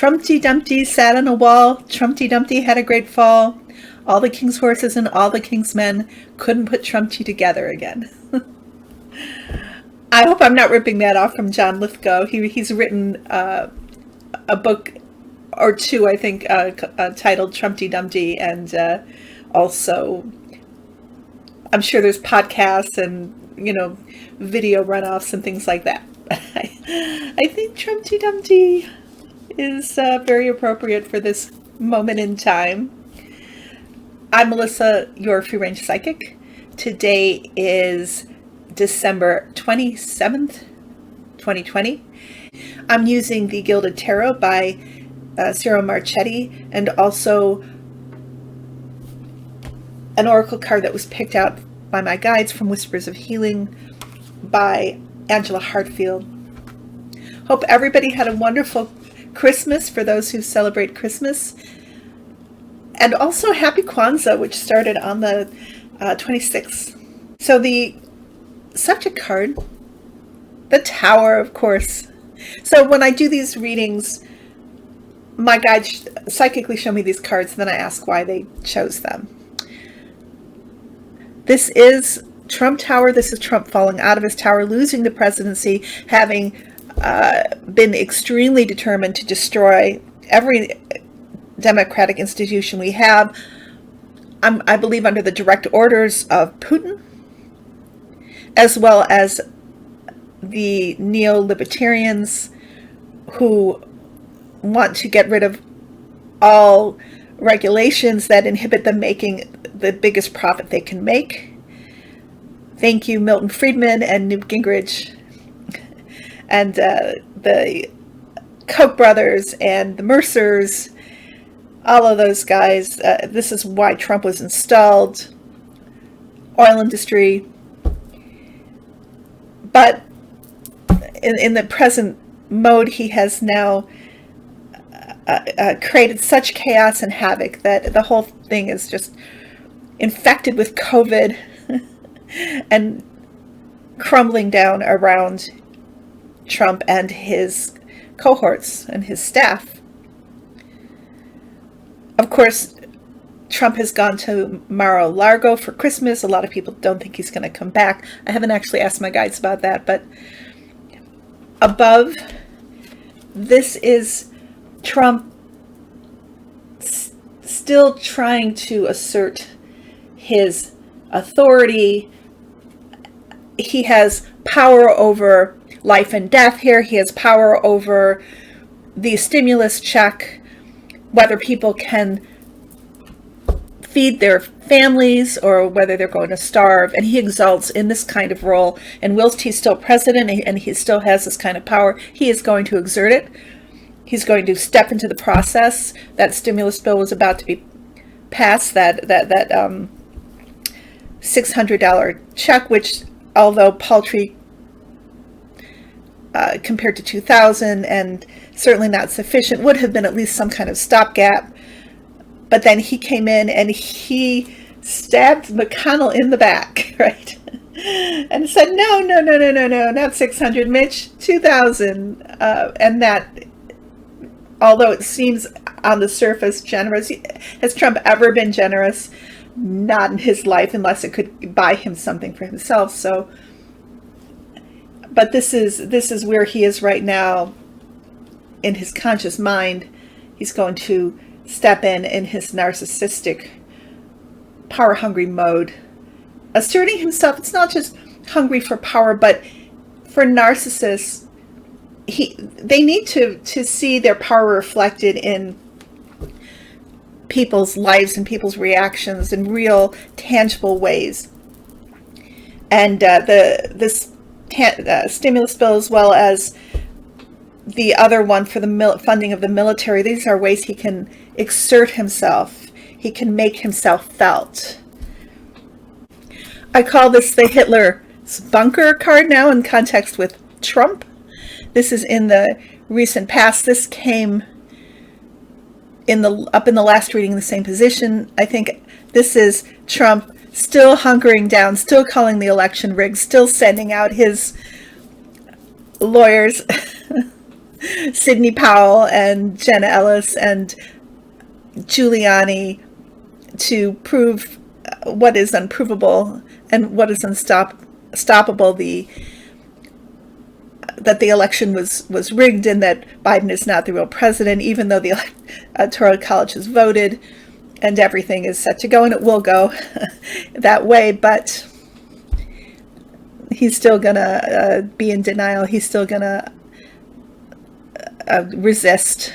Trumpty Dumpty sat on a wall. Trumpty Dumpty had a great fall. All the king's horses and all the king's men couldn't put Trumpty together again. I hope I'm not ripping that off from John Lithgow. He's written a book or two, I think, titled Trumpty Dumpty, and also I'm sure there's podcasts and, video runoffs and things like that. I think Trumpty Dumpty is very appropriate for this moment in time. I'm Melissa, your free range psychic. Today is December 27th, 2020. I'm using the Gilded Tarot by Ciro Marchetti, and also an oracle card that was picked out by my guides from Whispers of Healing by Angels Hartfied. Hope everybody had a wonderful Christmas for those who celebrate Christmas. And also happy Kwanzaa, which started on the 26th. So the subject card, the Tower, of course. So when I do these readings, my guides psychically show me these cards, and then I ask why they chose them. This is Trump Tower. This is Trump falling out of his tower, losing the presidency, having been extremely determined to destroy every democratic institution we have, I believe under the direct orders of Putin, as well as the neo-libertarians who want to get rid of all regulations that inhibit them making the biggest profit they can make. Thank you, Milton Friedman and Newt Gingrich and the Koch brothers and the Mercers, all of those guys. This is why Trump was installed. Oil industry. But in the present mode, he has now created such chaos and havoc that the whole thing is just infected with COVID and crumbling down around Trump and his cohorts and his staff. Of course, Trump has gone to Mar-a-Lago for Christmas. A lot of people don't think he's going to come back. I haven't actually asked my guides about that, but above, this is Trump still trying to assert his authority. He has power over life and death here. He has power over the stimulus check, whether people can feed their families or whether they're going to starve. And he exalts in this kind of role. And whilst he's still president and he still has this kind of power, he is going to exert it. He's going to step into the process. That stimulus bill was about to be passed, that $600 check, which, although paltry compared to 2000 and certainly not sufficient, would have been at least some kind of stopgap. But then he came in and he stabbed McConnell in the back, right? And said, no, not 600, Mitch, 2000. And that, although it seems on the surface generous, has Trump ever been generous? Not in his life, unless it could buy him something for himself. So, but this is where he is right now in his conscious mind. He's going to step in his narcissistic, power-hungry mode, asserting himself. It's not just hungry for power, but for narcissists, they need to see their power reflected in people's lives and people's reactions in real, tangible ways. And this stimulus bill, as well as the other one for the funding of the military, these are ways he can exert himself. He can make himself felt. I call this the Hitler's bunker card now in context with Trump. This is in the recent past. This came up in the last reading in the same position. I think this is Trump still hunkering down, still calling the election rigged, still sending out his lawyers Sidney Powell and Jenna Ellis and Giuliani to prove what is unprovable and what is unstoppable, that the election was rigged and that Biden is not the real president, even though the Electoral College has voted and everything is set to go, and it will go that way, but he's still going to be in denial. He's still going to resist.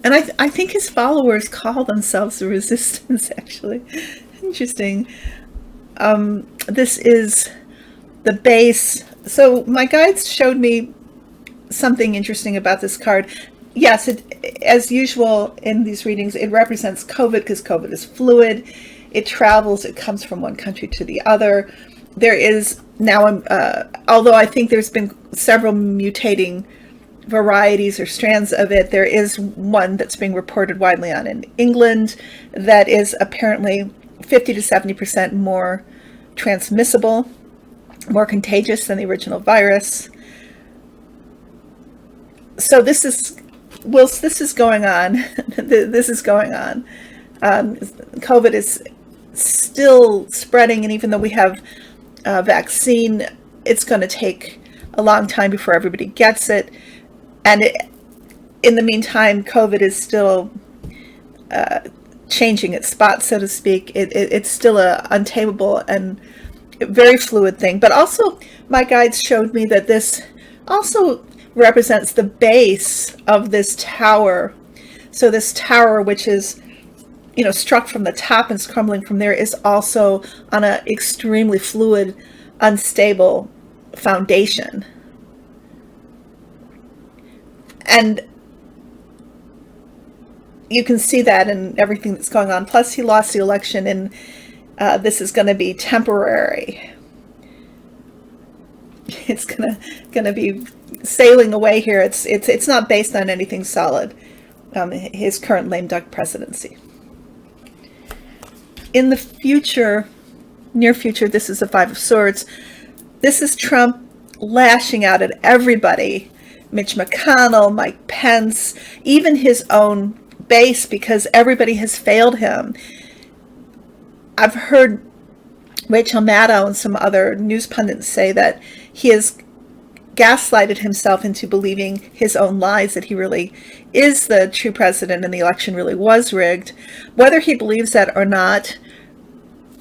And I think his followers call themselves the resistance, actually. Interesting. This is the base. So my guides showed me something interesting about this card. Yes, as usual in these readings, it represents COVID because COVID is fluid. It travels. It comes from one country to the other. There is now, although I think there's been several mutating varieties or strands of it, there is one that's being reported widely on in England that is apparently 50 to 70% more transmissible, more contagious than the original virus. So this is going on. This is going on. COVID is still spreading, and even though we have a vaccine, it's going to take a long time before everybody gets it. And in the meantime, COVID is still changing its spots, so to speak. It's still a untamable and very fluid thing. But also, my guides showed me that this also represents the base of this tower. So this tower, which is, struck from the top and is crumbling from there, is also on an extremely fluid, unstable foundation. And you can see that in everything that's going on. Plus, he lost the election, and this is going to be temporary. It's gonna be sailing away here. It's not based on anything solid. His current lame duck presidency. In the future, near future, this is the Five of Swords. This is Trump lashing out at everybody. Mitch McConnell, Mike Pence, even his own base, because everybody has failed him. I've heard Rachel Maddow and some other news pundits say that he has gaslighted himself into believing his own lies, that he really is the true president and the election really was rigged. Whether he believes that or not,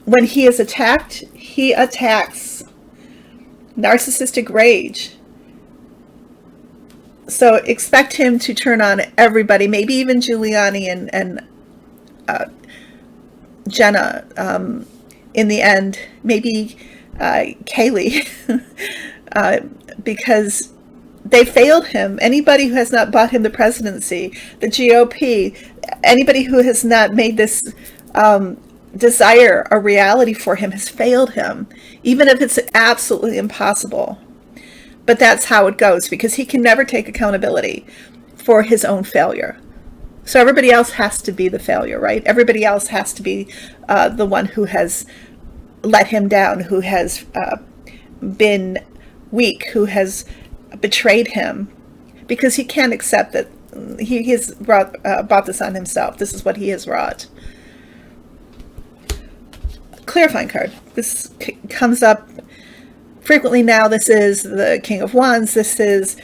when he is attacked, he attacks. Narcissistic rage. So expect him to turn on everybody, maybe even Giuliani and Jenna in the end, maybe Kaylee, because they failed him. Anybody who has not bought him the presidency, the GOP, anybody who has not made this desire a reality for him has failed him, even if it's absolutely impossible. But that's how it goes, because he can never take accountability for his own failure. So everybody else has to be the failure, right? Everybody else has to be the one who has let him down, who has been weak, who has betrayed him, because he can't accept that he has brought this on himself. This is what he has wrought. Clarifying card. This comes up frequently now. This is the King of Wands. This is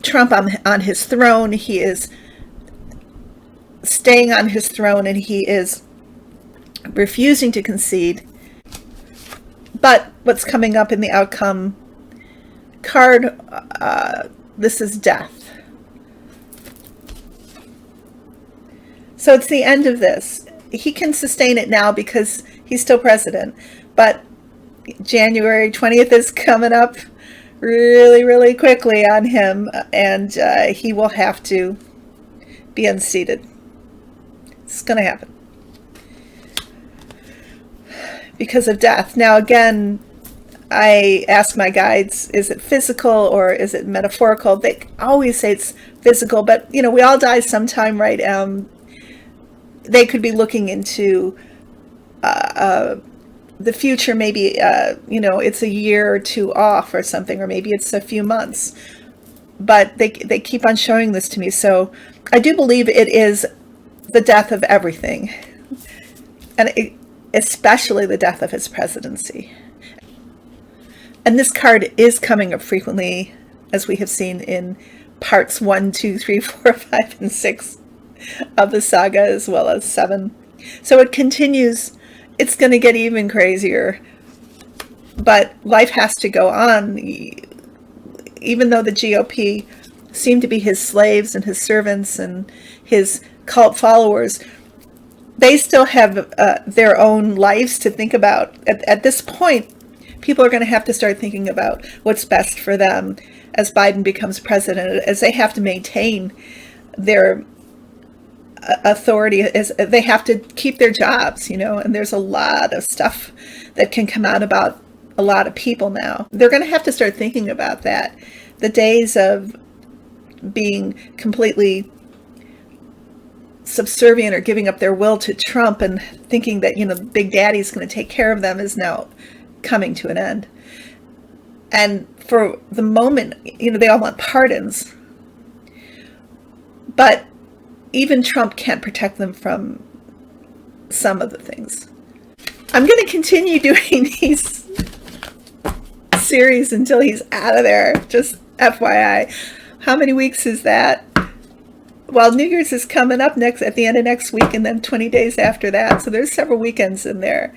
Trump on his throne. He is staying on his throne, and he is refusing to concede. But what's coming up in the outcome card, this is death. So it's the end of this. He can sustain it now because he's still president, but January 20th is coming up really, really quickly on him, and he will have to be unseated. It's going to happen because of death. Now, again, I ask my guides, is it physical or is it metaphorical? They always say it's physical, but, we all die sometime, right? They could be looking into the future, maybe, you know, it's a year or two off or something, or maybe it's a few months. But they keep on showing this to me. So I do believe it is the death of everything, and especially the death of his presidency. And this card is coming up frequently, as we have seen in parts 1, 2, 3, 4, 5, and 6 of the saga, as well as 7. So it continues. It's going to get even crazier. But life has to go on. Even though the GOP seem to be his slaves and his servants and his cult followers, they still have their own lives to think about. At this point, people are going to have to start thinking about what's best for them as Biden becomes president, as they have to maintain their authority, as they have to keep their jobs, you know, and there's a lot of stuff that can come out about a lot of people now. They're going to have to start thinking about that. The days of being completely subservient or giving up their will to Trump and thinking that, you know, Big Daddy's going to take care of them is now coming to an end. And for the moment, you know, they all want pardons. But even Trump can't protect them from some of the things. I'm going to continue doing these series until he's out of there. Just FYI. How many weeks is that? Well, New Year's is coming up at the end of next week, and then 20 days after that. So there's several weekends in there.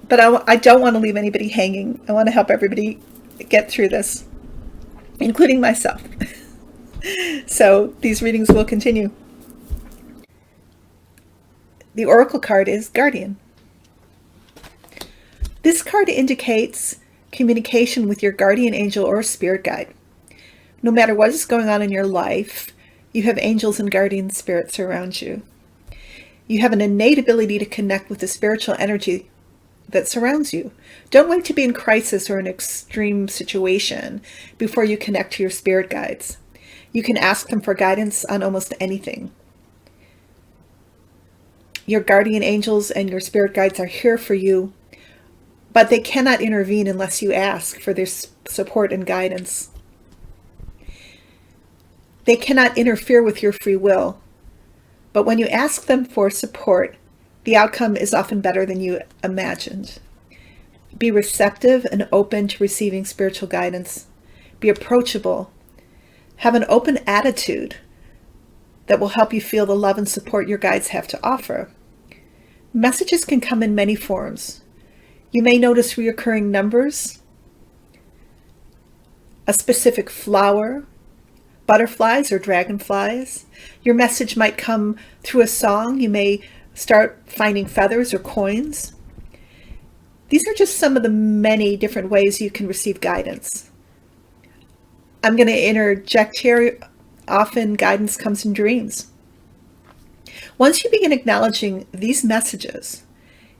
But I don't want to leave anybody hanging. I want to help everybody get through this, including myself. So these readings will continue. The Oracle card is Guardian. This card indicates communication with your guardian angel or spirit guide. No matter what is going on in your life, you have angels and guardian spirits around you. You have an innate ability to connect with the spiritual energy that surrounds you. Don't wait to be in crisis or an extreme situation before you connect to your spirit guides. You can ask them for guidance on almost anything. Your guardian angels and your spirit guides are here for you, but they cannot intervene unless you ask for their support and guidance. They cannot interfere with your free will, but when you ask them for support, the outcome is often better than you imagined. Be receptive and open to receiving spiritual guidance. Be approachable. Have an open attitude that will help you feel the love and support your guides have to offer. Messages can come in many forms. You may notice recurring numbers, a specific flower, butterflies or dragonflies. Your message might come through a song. You may start finding feathers or coins. These are just some of the many different ways you can receive guidance. I'm going to interject here. Often guidance comes in dreams. Once you begin acknowledging these messages,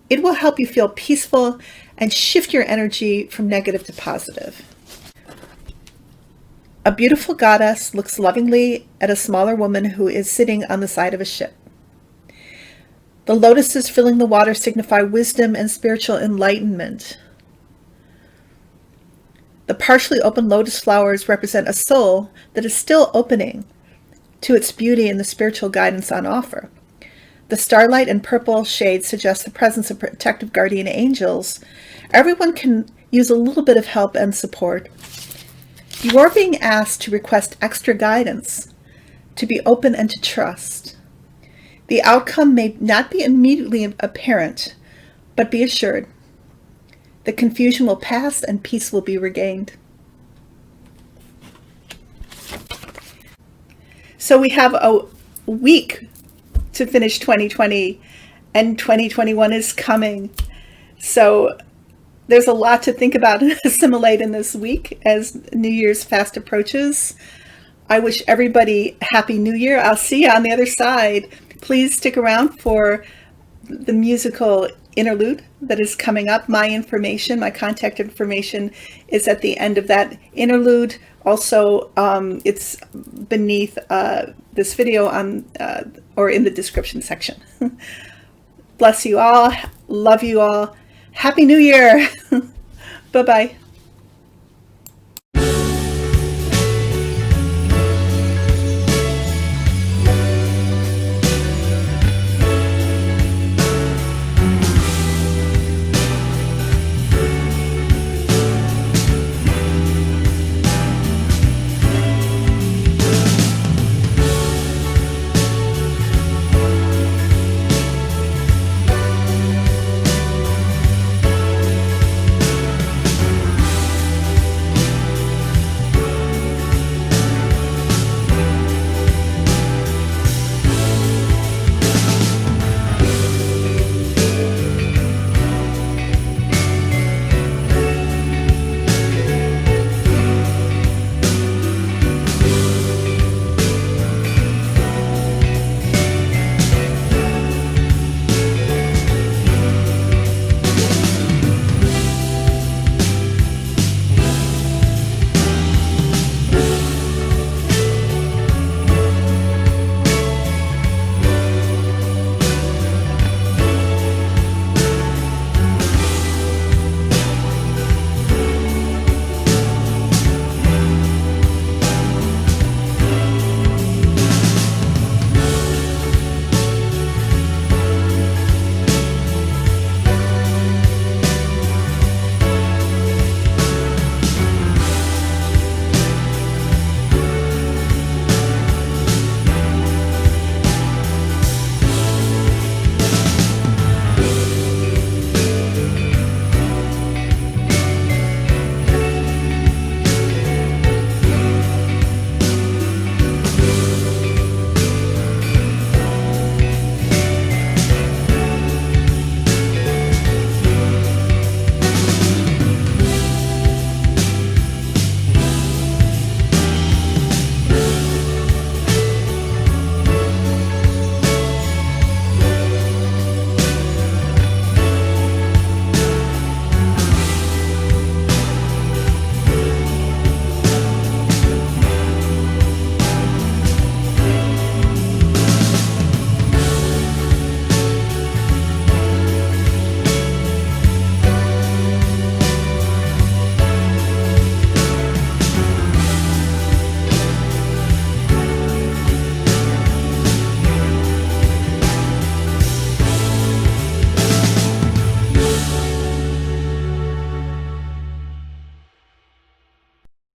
it will help you feel peaceful and shift your energy from negative to positive. A beautiful goddess looks lovingly at a smaller woman who is sitting on the side of a ship. The lotuses filling the water signify wisdom and spiritual enlightenment. The partially open lotus flowers represent a soul that is still opening to its beauty and the spiritual guidance on offer. The starlight and purple shades suggest the presence of protective guardian angels. Everyone can use a little bit of help and support. You are being asked to request extra guidance, to be open and to trust. The outcome may not be immediately apparent, but be assured. The confusion will pass and peace will be regained. So we have a week to finish 2020, and 2021 is coming. So there's a lot to think about and assimilate in this week as New Year's fast approaches. I wish everybody Happy New Year. I'll see you on the other side. Please stick around for the musical interlude that is coming up. My information, my contact information is at the end of that interlude. Also, it's beneath this video on or in the description section. Bless you all. Love you all. Happy New Year. Bye-bye.